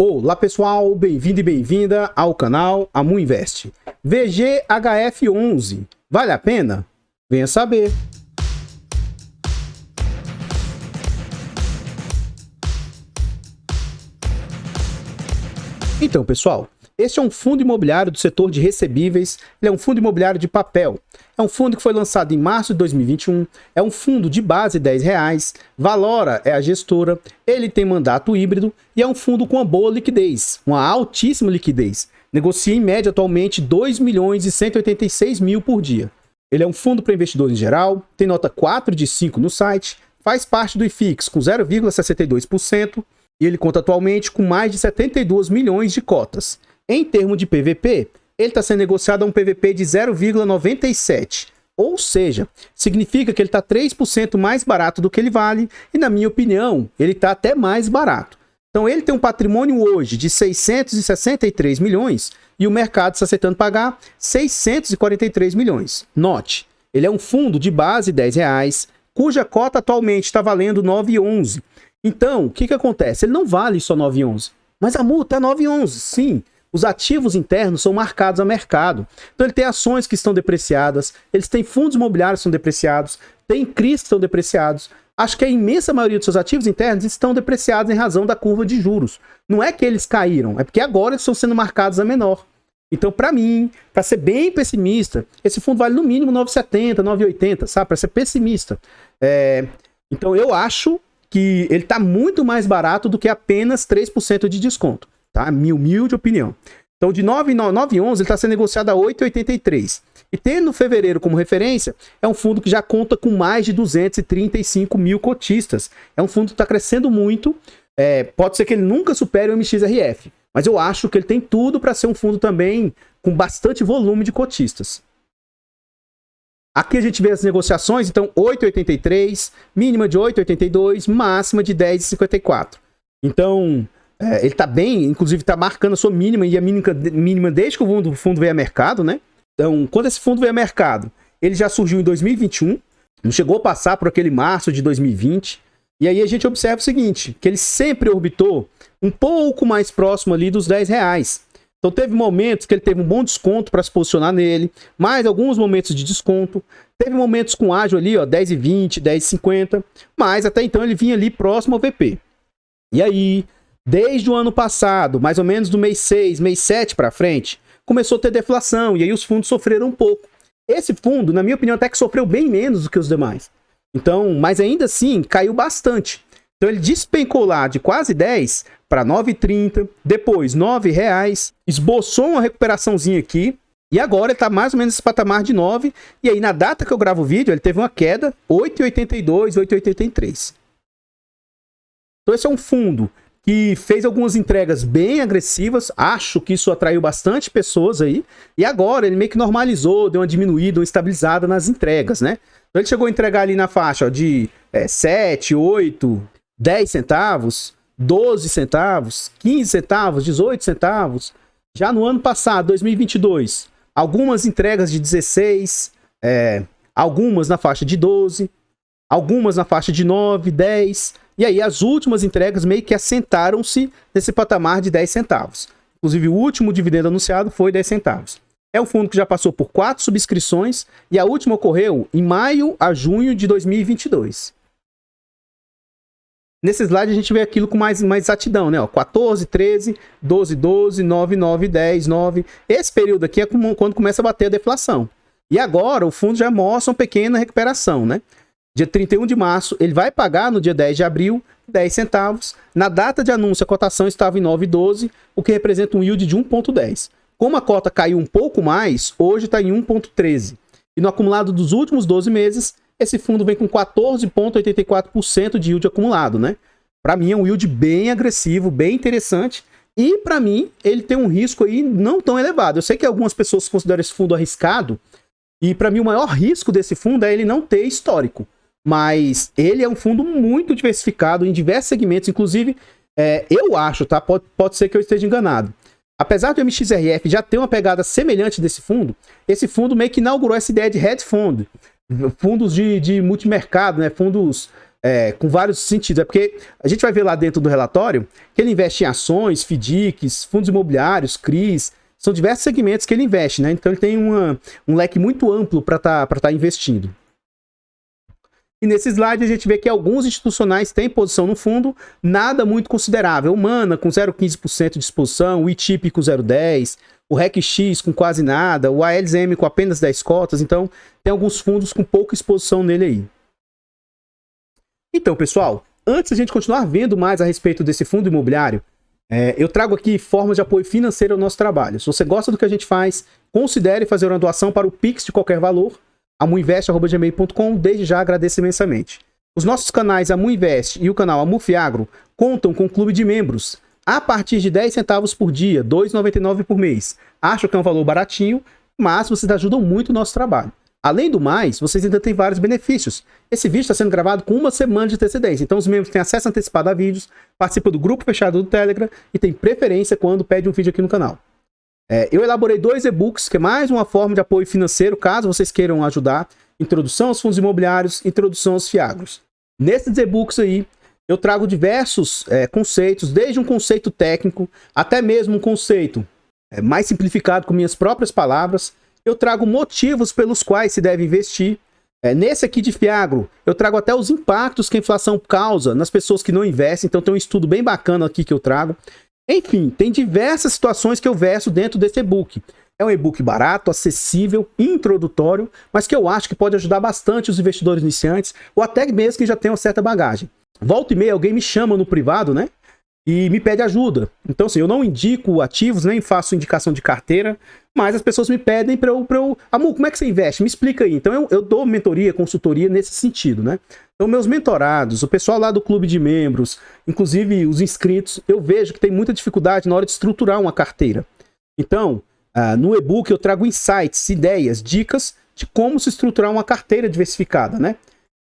Olá pessoal, bem-vindo e bem-vinda ao canal Amu Invest. VGHF11, vale a pena? Venha saber. Então pessoal, este é um fundo imobiliário do setor de recebíveis, ele é um fundo imobiliário de papel. É um fundo que foi lançado em março de 2021, é um fundo de base R$10, Valora é a gestora, ele tem mandato híbrido e é um fundo com uma boa liquidez, uma altíssima liquidez. Negocia em média atualmente 2.186.000 por dia. Ele é um fundo para investidores em geral, tem nota 4 de 5 no site, faz parte do IFIX com 0,62% e ele conta atualmente com mais de 72 milhões de cotas. Em termos de PVP, ele está sendo negociado a um PVP de 0,97. Ou seja, significa que ele está 3% mais barato do que ele vale e, na minha opinião, ele está até mais barato. Então ele tem um patrimônio hoje de 663 milhões e o mercado está aceitando pagar 643 milhões. Note, ele é um fundo de base R$10, cuja cota atualmente está valendo 9,11. Então, o que acontece? Ele não vale só 9,11, mas a multa é 9,11, sim. Os ativos internos são marcados a mercado. Então ele tem ações que estão depreciadas, eles têm fundos imobiliários que estão depreciados, tem CRIs que estão depreciados. Acho que a imensa maioria dos seus ativos internos estão depreciados em razão da curva de juros. Não é que eles caíram, é porque agora eles estão sendo marcados a menor. Então, para mim, para ser bem pessimista, esse fundo vale no mínimo 9,70, 9,80, sabe? Para ser pessimista. Então eu acho que ele está muito mais barato do que apenas 3% de desconto. Tá? Minha humilde opinião. Então, de 9,11 ele está sendo negociado a 8,83. E tendo fevereiro como referência, é um fundo que já conta com mais de 235 mil cotistas. É um fundo que está crescendo muito. Pode ser que ele nunca supere o MXRF, mas eu acho que ele tem tudo para ser um fundo também com bastante volume de cotistas. Aqui a gente vê as negociações, então 8,83, mínima de 8,82, máxima de 10,54. Então, ele está bem, inclusive está marcando a sua mínima e a mínima desde que o fundo veio a mercado, né? Então, quando esse fundo veio a mercado, ele já surgiu em 2021, não chegou a passar por aquele março de 2020, e aí a gente observa o seguinte, que ele sempre orbitou um pouco mais próximo ali dos R$10. Então teve momentos que ele teve um bom desconto para se posicionar nele, mais alguns momentos de desconto. Teve momentos com ágio ali, ó, 10,20, 10,50, mas até então ele vinha ali próximo ao VP. E aí, desde o ano passado, mais ou menos do mês 6, mês 7 para frente, começou a ter deflação e aí os fundos sofreram um pouco. Esse fundo, na minha opinião, até que sofreu bem menos do que os demais. Então, mas ainda assim, caiu bastante. Então ele despencou lá de quase 10 para 9,30, depois R$9, esboçou uma recuperaçãozinha aqui, e agora ele está mais ou menos nesse patamar de 9, e aí na data que eu gravo o vídeo, ele teve uma queda, 8,82, 8,83. Então esse é um fundo que fez algumas entregas bem agressivas, acho que isso atraiu bastante pessoas aí, e agora ele meio que normalizou, deu uma diminuída, uma estabilizada nas entregas, né? Então ele chegou a entregar ali na faixa ó, de 7, 8, 10 centavos, 12 centavos, 15 centavos, 18 centavos. Já no ano passado, 2022, algumas entregas de 16, algumas na faixa de 12, algumas na faixa de 9, 10. E aí as últimas entregas meio que assentaram-se nesse patamar de 10 centavos. Inclusive o último dividendo anunciado foi 10 centavos. É um fundo que já passou por 4 subscrições e a última ocorreu em maio a junho de 2022. Nesse slide a gente vê aquilo com mais exatidão, né? Ó, 14, 13, 12, 12, 9, 9, 10, 9. Esse período aqui é quando começa a bater a deflação. E agora o fundo já mostra uma pequena recuperação, né? Dia 31 de março, ele vai pagar no dia 10 de abril 10 centavos. Na data de anúncio, a cotação estava em 9,12, o que representa um yield de 1,10. Como a cota caiu um pouco mais, hoje está em 1,13. E no acumulado dos últimos 12 meses, esse fundo vem com 14,84% de yield acumulado, né? Para mim é um yield bem agressivo, bem interessante. E para mim, ele tem um risco aí não tão elevado. Eu sei que algumas pessoas consideram esse fundo arriscado. E para mim o maior risco desse fundo é ele não ter histórico. Mas ele é um fundo muito diversificado em diversos segmentos. Inclusive, eu acho, tá? Pode ser que eu esteja enganado. Apesar do MXRF já ter uma pegada semelhante desse fundo, esse fundo meio que inaugurou essa ideia de hedge fund. Fundos de multimercado, né? Fundos com vários sentidos. É porque a gente vai ver lá dentro do relatório que ele investe em ações, FDICs, fundos imobiliários, CRIs, são diversos segmentos que ele investe, né? Então ele tem um leque muito amplo para tá investindo. E nesse slide a gente vê que alguns institucionais têm posição no fundo, nada muito considerável. O Mana com 0,15% de exposição, o ITIP com 0,10%, o RECX com quase nada, o ALZM com apenas 10 cotas. Então tem alguns fundos com pouca exposição nele aí. Então, pessoal, antes de a gente continuar vendo mais a respeito desse fundo imobiliário, eu trago aqui formas de apoio financeiro ao nosso trabalho. Se você gosta do que a gente faz, considere fazer uma doação para o Pix de qualquer valor, amuinvest@gmail.com, desde já agradeço imensamente. Os nossos canais Amuinvest e o canal Amufiagro contam com um clube de membros a partir de 10 centavos por dia, R$ 2,99 por mês. Acho que é um valor baratinho, mas vocês ajudam muito o nosso trabalho. Além do mais, vocês ainda têm vários benefícios. Esse vídeo está sendo gravado com uma semana de antecedência, então os membros têm acesso antecipado a vídeos, participam do grupo fechado do Telegram e têm preferência quando pede um vídeo aqui no canal. Eu elaborei 2 e-books, que é mais uma forma de apoio financeiro, caso vocês queiram ajudar. Introdução aos fundos imobiliários, introdução aos fiagros. Nesses e-books aí, eu trago diversos conceitos, desde um conceito técnico, até mesmo um conceito mais simplificado com minhas próprias palavras. Eu trago motivos pelos quais se deve investir. Nesse aqui de fiagro, eu trago até os impactos que a inflação causa nas pessoas que não investem. Então tem um estudo bem bacana aqui que eu trago. Enfim, tem diversas situações que eu verso dentro desse e-book. É um e-book barato, acessível, introdutório, mas que eu acho que pode ajudar bastante os investidores iniciantes, ou até mesmo que já tenham certa bagagem. Volta e meia, alguém me chama no privado, né? E me pede ajuda. Então, assim, eu não indico ativos, nem faço indicação de carteira, mas as pessoas me pedem para eu... Amu, como é que você investe? Me explica aí. Então, eu dou mentoria, consultoria nesse sentido, né? Então, meus mentorados, o pessoal lá do clube de membros, inclusive os inscritos, eu vejo que tem muita dificuldade na hora de estruturar uma carteira. Então, no e-book eu trago insights, ideias, dicas de como se estruturar uma carteira diversificada, né?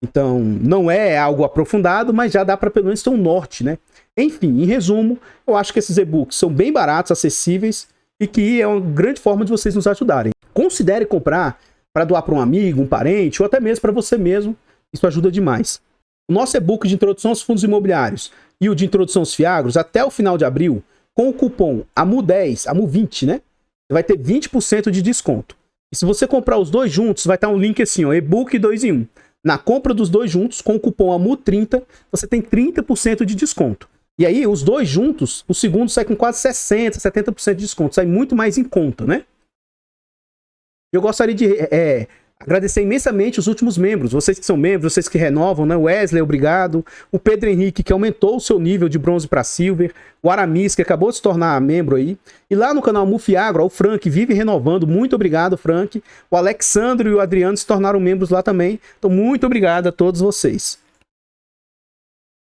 Então, não é algo aprofundado, mas já dá para pelo menos ter um norte, né? Enfim, em resumo, eu acho que esses e-books são bem baratos, acessíveis e que é uma grande forma de vocês nos ajudarem. Considere comprar para doar para um amigo, um parente ou até mesmo para você mesmo. Isso ajuda demais. O nosso e-book de introdução aos fundos imobiliários e o de introdução aos fiagros, até o final de abril, com o cupom AMU10, AMU20, né? Você vai ter 20% de desconto. E se você comprar os dois juntos, vai estar um link assim, ó, e-book 2 em 1. Na compra dos dois juntos, com o cupom AMU30, você tem 30% de desconto. E aí, os dois juntos, o segundo sai com quase 60%, 70% de desconto. Sai muito mais em conta, né? Eu gostaria de agradecer imensamente os últimos membros. Vocês que são membros, vocês que renovam, né? O Wesley, obrigado. O Pedro Henrique, que aumentou o seu nível de bronze para silver. O Aramis, que acabou de se tornar membro aí. E lá no canal Mufiagro, o Frank vive renovando. Muito obrigado, Frank. O Alexandre e o Adriano se tornaram membros lá também. Então, muito obrigado a todos vocês.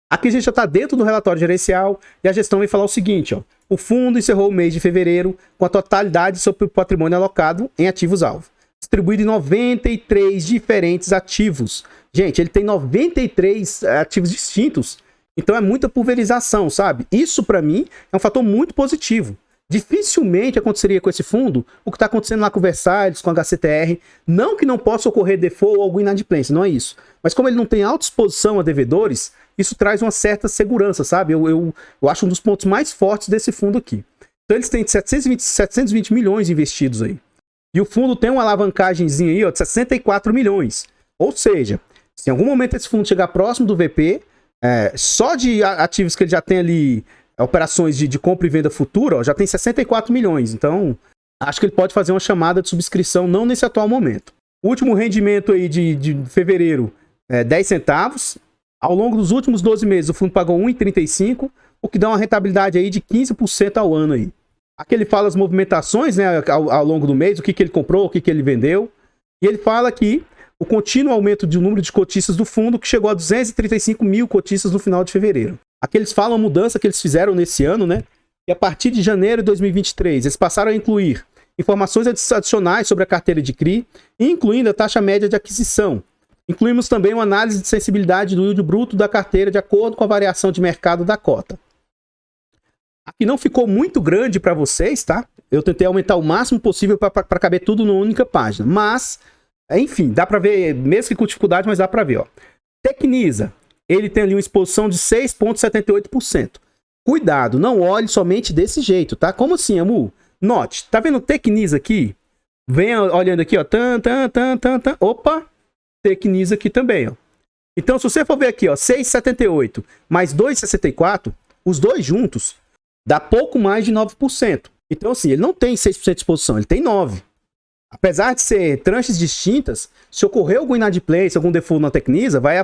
Aqui a gente já está dentro do relatório gerencial e a gestão vem falar o seguinte, ó. O fundo encerrou o mês de fevereiro com a totalidade do seu patrimônio alocado em ativos-alvo, distribuído em 93 diferentes ativos. Gente, ele tem 93 ativos distintos, então é muita pulverização, sabe? Isso, para mim, é um fator muito positivo. Dificilmente aconteceria com esse fundo o que está acontecendo lá com o Versalhes, com a HCTR. Não que não possa ocorrer default ou alguma inadimplência, não é isso. Mas como ele não tem alta exposição a devedores, isso traz uma certa segurança, sabe? Eu acho um dos pontos mais fortes desse fundo aqui. Então eles têm 720 milhões investidos aí. E o fundo tem uma alavancagemzinha aí, ó, de 64 milhões. Ou seja, se em algum momento esse fundo chegar próximo do VP, só de ativos que ele já tem ali, operações de compra e venda futura, ó, já tem 64 milhões. Então, acho que ele pode fazer uma chamada de subscrição, não nesse atual momento. O último rendimento aí de fevereiro, 10 centavos. Ao longo dos últimos 12 meses, o fundo pagou 1,35, o que dá uma rentabilidade aí de 15% ao ano aí. Aqui ele fala as movimentações, né, ao longo do mês, o que ele comprou, o que ele vendeu. E ele fala aqui o contínuo aumento do número de cotistas do fundo, que chegou a 235 mil cotistas no final de fevereiro. Aqui eles falam a mudança que eles fizeram nesse ano, né? E a partir de janeiro de 2023, eles passaram a incluir informações adicionais sobre a carteira de CRI, incluindo a taxa média de aquisição. Incluímos também uma análise de sensibilidade do yield bruto da carteira de acordo com a variação de mercado da cota. Aqui não ficou muito grande para vocês, tá? Eu tentei aumentar o máximo possível para caber tudo numa única página. Mas, enfim, dá para ver, mesmo que com dificuldade, mas dá para ver, ó. Tecnisa, ele tem ali uma exposição de 6,78%. Cuidado, não olhe somente desse jeito, tá? Como assim, Amu? Note, tá vendo o Tecnis aqui? Venha olhando aqui, ó. Opa, Tecnis aqui também, ó. Então, se você for ver aqui, ó, 6,78 mais 2,64, os dois juntos, dá pouco mais de 9%. Então, assim, ele não tem 6% de exposição, ele tem 9%. Apesar de ser tranches distintas, se ocorrer algum inadimplência, algum default na Tecnisa, vai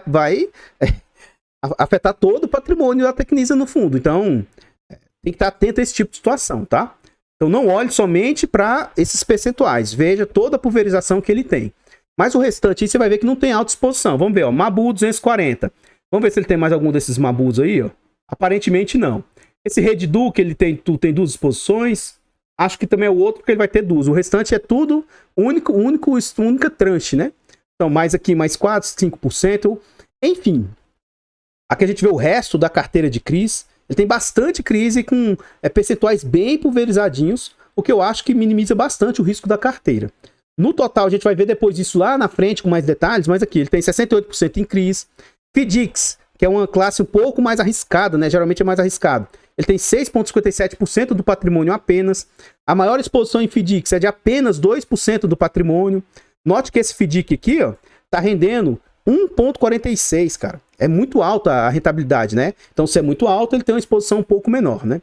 afetar todo o patrimônio da Tecnisa no fundo. Então, tem que estar atento a esse tipo de situação, tá? Então, não olhe somente para esses percentuais. Veja toda a pulverização que ele tem. Mas o restante aí você vai ver que não tem alta exposição. Vamos ver, ó, Mabu 240. Vamos ver se ele tem mais algum desses Mabus aí, ó. Aparentemente não. Esse Reddu, que ele tem duas exposições. Acho que também é o outro, porque ele vai ter duas. O restante é tudo única tranche, né? Então, mais aqui, mais 4, 5%. Enfim. Aqui a gente vê o resto da carteira de CRIs. Ele tem bastante crise com percentuais bem pulverizadinhos, o que eu acho que minimiza bastante o risco da carteira. No total, a gente vai ver depois disso lá na frente com mais detalhes, mas aqui ele tem 68% em CRIs. FDICs, que é uma classe um pouco mais arriscada, né? Geralmente é mais arriscado. Ele tem 6,57% do patrimônio apenas. A maior exposição em FDICs é de apenas 2% do patrimônio. Note que esse FDIC aqui, ó, tá rendendo 1,46, cara. É muito alta a rentabilidade, né? Então, se é muito alto, ele tem uma exposição um pouco menor, né?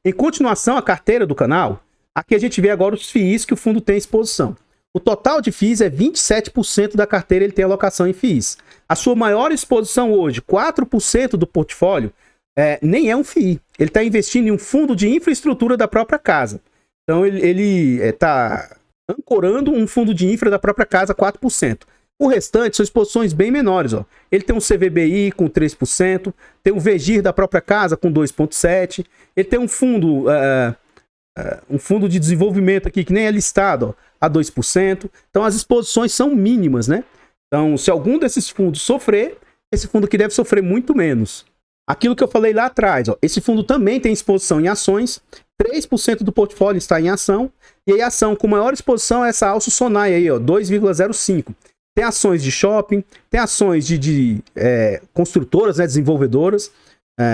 Em continuação, a carteira do canal, aqui a gente vê agora os FIIs que o fundo tem exposição. O total de FIIs é 27% da carteira, ele tem alocação em FIIs. A sua maior exposição hoje, 4% do portfólio, nem é um FII. Ele está investindo em um fundo de infraestrutura da própria casa. Então, ele está ancorando um fundo de infra da própria casa, 4%. O restante são exposições bem menores, ó. Ele tem um CVBI com 3%, tem um VGIR da própria casa com 2,7%, ele tem um fundo de desenvolvimento aqui que nem é listado, ó, a 2%. Então as exposições são mínimas, né? Então, se algum desses fundos sofrer, esse fundo aqui deve sofrer muito menos. Aquilo que eu falei lá atrás, ó, esse fundo também tem exposição em ações, 3% do portfólio está em ação, e aí a ação com maior exposição é essa Alço Sonai aí, ó, 2,05%. Tem ações de shopping, tem ações de construtoras, né, desenvolvedoras.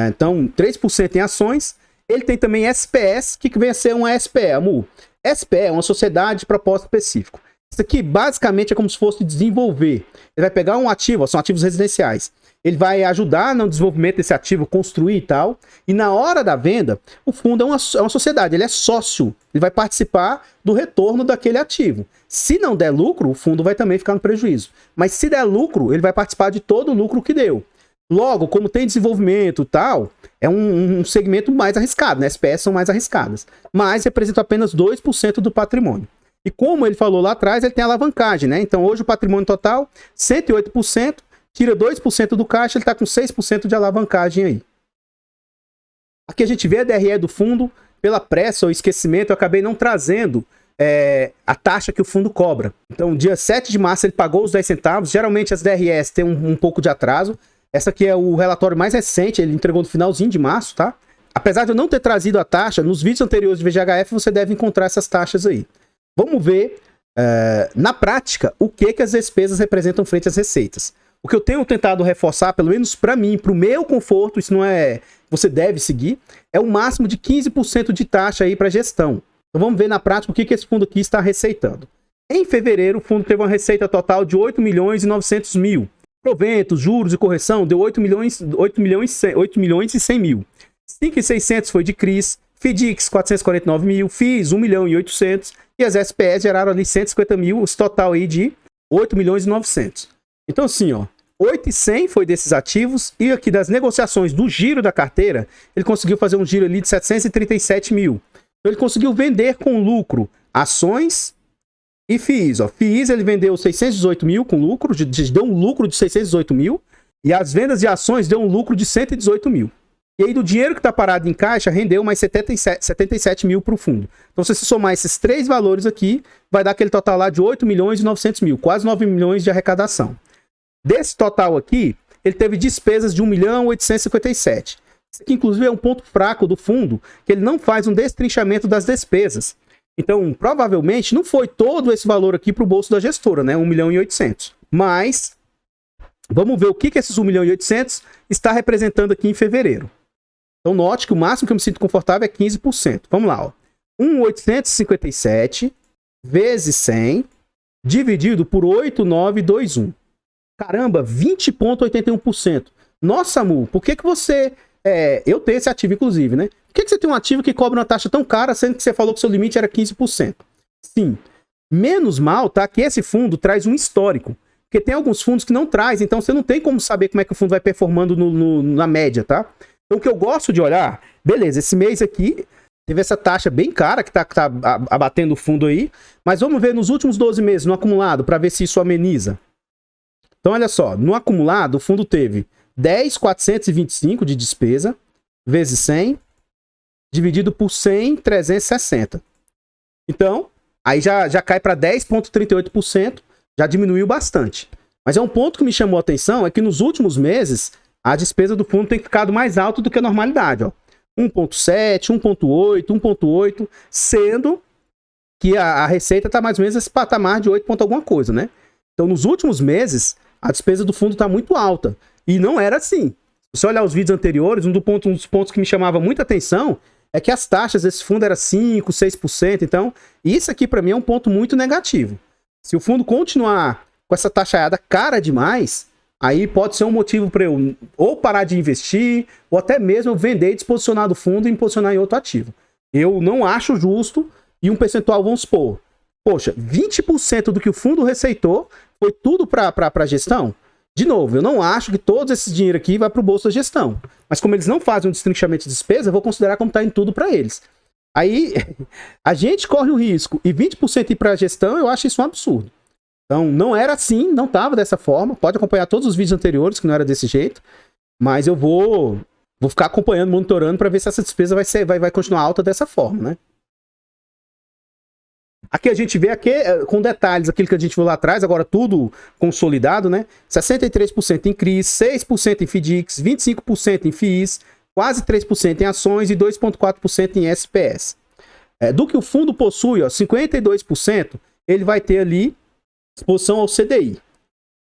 Então, 3% em ações. Ele tem também SPS, que vem a ser uma SPE, AMU. SPE é uma sociedade de propósito específico. Isso aqui, basicamente, é como se fosse desenvolver. Ele vai pegar um ativo, são ativos residenciais. Ele vai ajudar no desenvolvimento desse ativo, construir e tal. E na hora da venda, o fundo é uma sociedade, ele é sócio. Ele vai participar do retorno daquele ativo. Se não der lucro, o fundo vai também ficar no prejuízo. Mas se der lucro, ele vai participar de todo o lucro que deu. Logo, como tem desenvolvimento e tal, é um segmento mais arriscado, né? As SPS são mais arriscadas. Mas representam apenas 2% do patrimônio. E como ele falou lá atrás, ele tem alavancagem, né? Então hoje o patrimônio total, 108%, tira 2% do caixa, ele está com 6% de alavancagem aí. Aqui a gente vê a DRE do fundo, pela pressa ou esquecimento, eu acabei não trazendo a taxa que o fundo cobra. Então, dia 7 de março ele pagou os 10 centavos, geralmente as DREs têm um pouco de atraso. Essa aqui é o relatório mais recente, ele entregou no finalzinho de março, tá? Apesar de eu não ter trazido a taxa, nos vídeos anteriores de VGHF você deve encontrar essas taxas aí. Vamos ver, na prática, o que as despesas representam frente às receitas. O que eu tenho tentado reforçar, pelo menos para mim, para o meu conforto, isso não é... você deve seguir, é o máximo de 15% de taxa aí para gestão. Então vamos ver na prática o que esse fundo aqui está receitando. Em fevereiro, o fundo teve uma receita total de 8 milhões e 900 mil. Proventos, juros e correção deu 8 milhões e 100 mil. 5.600 foi de CRIs, FDICs 449 mil, FIIs 1 milhão e 800 e as SPS geraram ali 150 mil, esse total aí de 8 milhões e 900. Então assim, ó, 8,100 foi desses ativos e aqui das negociações do giro da carteira, ele conseguiu fazer um giro ali de 737 mil. Então ele conseguiu vender com lucro ações e FIIs. Ó. FIIs ele vendeu 618 mil com lucro, deu um lucro de 618 mil e as vendas de ações deu um lucro de 118 mil. E aí do dinheiro que está parado em caixa rendeu mais 77 mil para o fundo. Então se você somar esses três valores aqui, vai dar aquele total lá de 8 milhões e 900 mil, quase 9 milhões de arrecadação. Desse total aqui, ele teve despesas de 1 milhão e 857. Isso aqui, inclusive, é um ponto fraco do fundo, que ele não faz um destrinchamento das despesas. Então, provavelmente, não foi todo esse valor aqui para o bolso da gestora, né? 1 milhão e 800. Mas, Vamos ver o que esses 1.800.000 está representando aqui em fevereiro. Então, note que o máximo que eu me sinto confortável é 15%. Vamos lá, ó. 1.857 vezes 100 dividido por 8.921. Caramba, 20,81%. Nossa, Mu, por que você... eu tenho esse ativo, inclusive, né? Por que você tem um ativo que cobra uma taxa tão cara, sendo que você falou que seu limite era 15%? Sim. Menos mal, tá? Que esse fundo traz um histórico. Porque tem alguns fundos que não traz, então você não tem como saber como é que o fundo vai performando na média, tá? Então o que eu gosto de olhar, beleza, esse mês aqui teve essa taxa bem cara que tá abatendo o fundo aí, mas vamos ver nos últimos 12 meses, no acumulado, para ver se isso ameniza. Então olha só, no acumulado o fundo teve 10.425 de despesa, vezes 100, dividido por 100, 360. Então, aí já cai para 10,38%, já diminuiu bastante. Mas é um ponto que me chamou a atenção, é que nos últimos meses, a despesa do fundo tem ficado mais alta do que a normalidade, ó. 1,7, 1,8, 1,8, sendo que a receita está mais ou menos nesse patamar de 8 ponto alguma coisa, né? Então, nos últimos meses, a despesa do fundo está muito alta. E não era assim. Se você olhar os vídeos anteriores, um dos pontos que me chamava muita atenção é que as taxas desse fundo eram 5%, 6%. Então, isso aqui para mim é um ponto muito negativo. Se o fundo continuar com essa taxaiada cara demais, aí pode ser um motivo para eu ou parar de investir, ou até mesmo vender e disposicionar do fundo e posicionar em outro ativo. Eu não acho justo, e um percentual, vamos supor, poxa, 20% do que o fundo receitou foi tudo para a gestão? De novo, eu não acho que todo esse dinheiro aqui vai para o bolso da gestão. Mas como eles não fazem um destrinchamento de despesa, eu vou considerar como está indo tudo para eles. Aí, a gente corre o risco e 20% ir para a gestão, eu acho isso um absurdo. Então, não era assim, não estava dessa forma. Pode acompanhar todos os vídeos anteriores, que não era desse jeito. Mas eu vou ficar acompanhando, monitorando, para ver se essa despesa vai continuar alta dessa forma, né? Aqui a gente vê aqui, com detalhes aquilo que a gente viu lá atrás, agora tudo consolidado, né? 63% em CRIs, 6% em FDICs, 25% em FIIs, quase 3% em ações e 2,4% em SPS. Do que o fundo possui, ó, 52%, ele vai ter ali exposição ao CDI.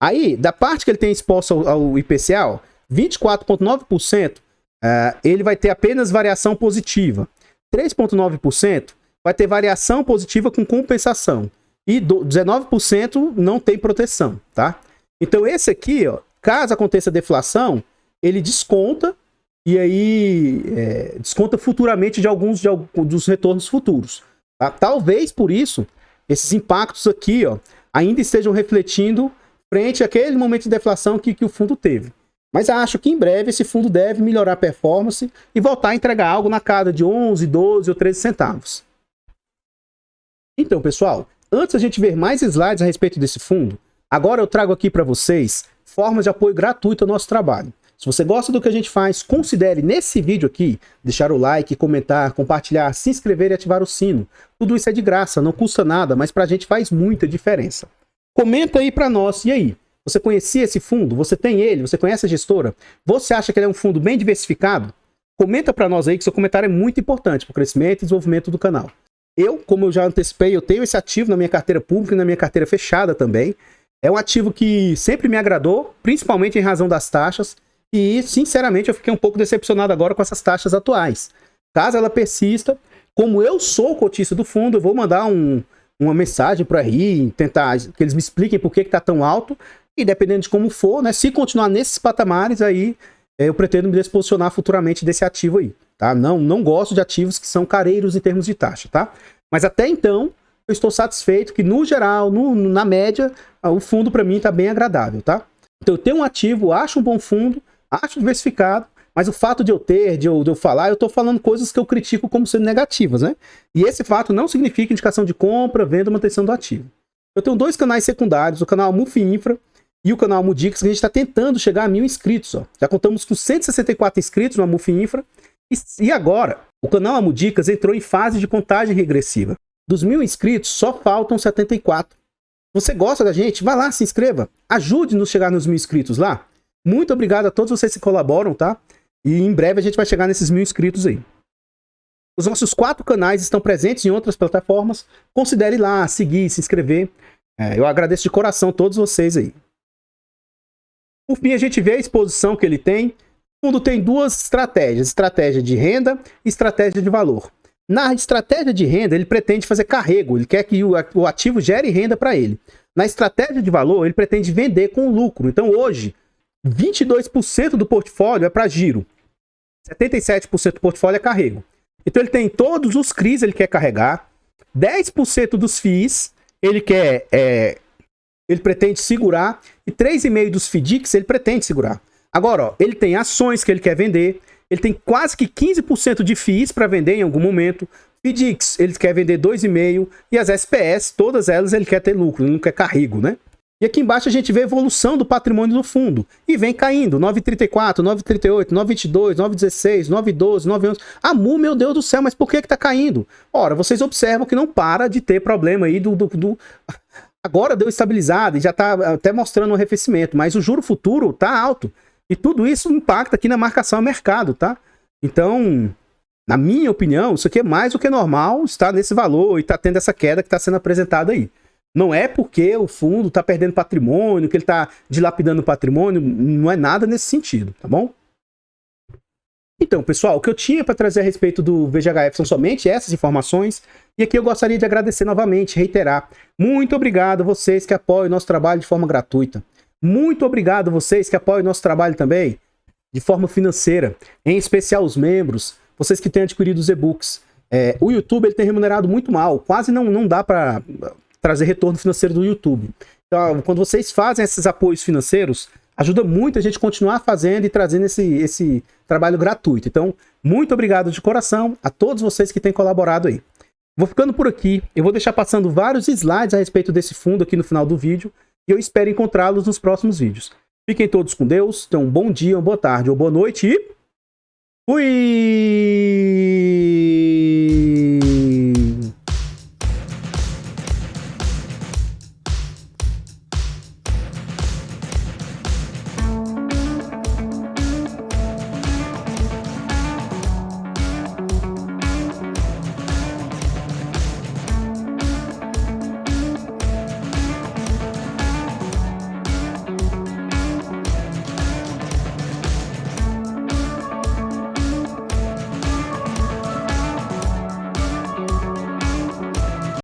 Aí, da parte que ele tem exposto ao IPCA, 24,9%, ele vai ter apenas variação positiva. 3,9% vai ter variação positiva com compensação. E 19% não tem proteção, tá? Então esse aqui, ó, caso aconteça deflação, ele desconta e aí desconta futuramente de alguns dos retornos futuros. Tá? Talvez por isso esses impactos aqui, ó, ainda estejam refletindo frente àquele momento de deflação que o fundo teve. Mas acho que em breve esse fundo deve melhorar a performance e voltar a entregar algo na casa de 11, 12 ou 13 centavos. Então, pessoal, antes da gente ver mais slides a respeito desse fundo, agora eu trago aqui para vocês formas de apoio gratuito ao nosso trabalho. Se você gosta do que a gente faz, considere nesse vídeo aqui deixar o like, comentar, compartilhar, se inscrever e ativar o sino. Tudo isso é de graça, não custa nada, mas para a gente faz muita diferença. Comenta aí para nós, e aí? Você conhecia esse fundo? Você tem ele? Você conhece a gestora? Você acha que ele é um fundo bem diversificado? Comenta para nós aí que seu comentário é muito importante para o crescimento e desenvolvimento do canal. Como eu já antecipei, eu tenho esse ativo na minha carteira pública e na minha carteira fechada também. É um ativo que sempre me agradou, principalmente em razão das taxas. E, sinceramente, eu fiquei um pouco decepcionado agora com essas taxas atuais. Caso ela persista, como eu sou cotista do fundo, eu vou mandar uma mensagem para a RI, tentar que eles me expliquem por que está tão alto. E dependendo de como for, né, se continuar nesses patamares, aí eu pretendo me disposicionar futuramente desse ativo aí. Tá? Não gosto de ativos que são careiros em termos de taxa, tá? Mas até então, eu estou satisfeito que, no geral, na média, o fundo para mim está bem agradável, tá? Então eu tenho um ativo, acho um bom fundo, acho diversificado, mas o fato de eu falar, eu estou falando coisas que eu critico como sendo negativas, né? E esse fato não significa indicação de compra, venda ou manutenção do ativo. Eu tenho dois canais secundários, o canal Mufi Infra e o canal Mudix, que a gente está tentando chegar a 1.000 inscritos, ó. Já contamos com 164 inscritos no Mufi Infra. E agora, o canal Amudicas entrou em fase de contagem regressiva. Dos 1.000 inscritos, só faltam 74. Se você gosta da gente, vá lá, se inscreva. Ajude-nos a chegar nos 1.000 inscritos lá. Muito obrigado a todos vocês que colaboram, tá? E em breve a gente vai chegar nesses 1.000 inscritos aí. Os nossos 4 canais estão presentes em outras plataformas. Considere lá, seguir, se inscrever. Eu agradeço de coração a todos vocês aí. Por fim, a gente vê a exposição que ele tem. O fundo tem duas estratégias, estratégia de renda e estratégia de valor. Na estratégia de renda, ele pretende fazer carrego, ele quer que o ativo gere renda para ele. Na estratégia de valor, ele pretende vender com lucro. Então, hoje, 22% do portfólio é para giro, 77% do portfólio é carrego. Então, ele tem todos os CRIs, ele quer carregar, 10% dos FIIs, ele pretende segurar, e 3,5% dos FDICs ele pretende segurar. Agora, ó, ele tem ações que ele quer vender, ele tem quase que 15% de FIIs para vender em algum momento, FDICs ele quer vender 2,5%, e as SPS, todas elas ele quer ter lucro, ele não quer carrego, né? E aqui embaixo a gente vê a evolução do patrimônio do fundo, e vem caindo, 9,34, 9,38, 9,22, 9,16, 9,12, 9,11. Ah, meu Deus do céu, mas por que tá caindo? Ora, vocês observam que não para de ter problema aí Agora deu estabilizado e já está até mostrando um arrefecimento, mas o juro futuro está alto. E tudo isso impacta aqui na marcação a mercado, tá? Então, na minha opinião, isso aqui é mais do que normal, está nesse valor e está tendo essa queda que está sendo apresentada aí. Não é porque o fundo está perdendo patrimônio, que ele está dilapidando o patrimônio, não é nada nesse sentido, tá bom? Então, pessoal, o que eu tinha para trazer a respeito do VGHF são somente essas informações. E aqui eu gostaria de agradecer novamente, reiterar. Muito obrigado a vocês que apoiam o nosso trabalho de forma gratuita. Muito obrigado a vocês que apoiam o nosso trabalho também de forma financeira. Em especial os membros, vocês que têm adquirido os e-books. O YouTube ele tem remunerado muito mal. Quase não dá para trazer retorno financeiro do YouTube. Então, quando vocês fazem esses apoios financeiros, ajuda muito a gente continuar fazendo e trazendo esse trabalho gratuito. Então, muito obrigado de coração a todos vocês que têm colaborado aí. Vou ficando por aqui. Eu vou deixar passando vários slides a respeito desse fundo aqui no final do vídeo. E eu espero encontrá-los nos próximos vídeos. Fiquem todos com Deus. Tenham um bom dia, uma boa tarde ou boa noite e... Fui!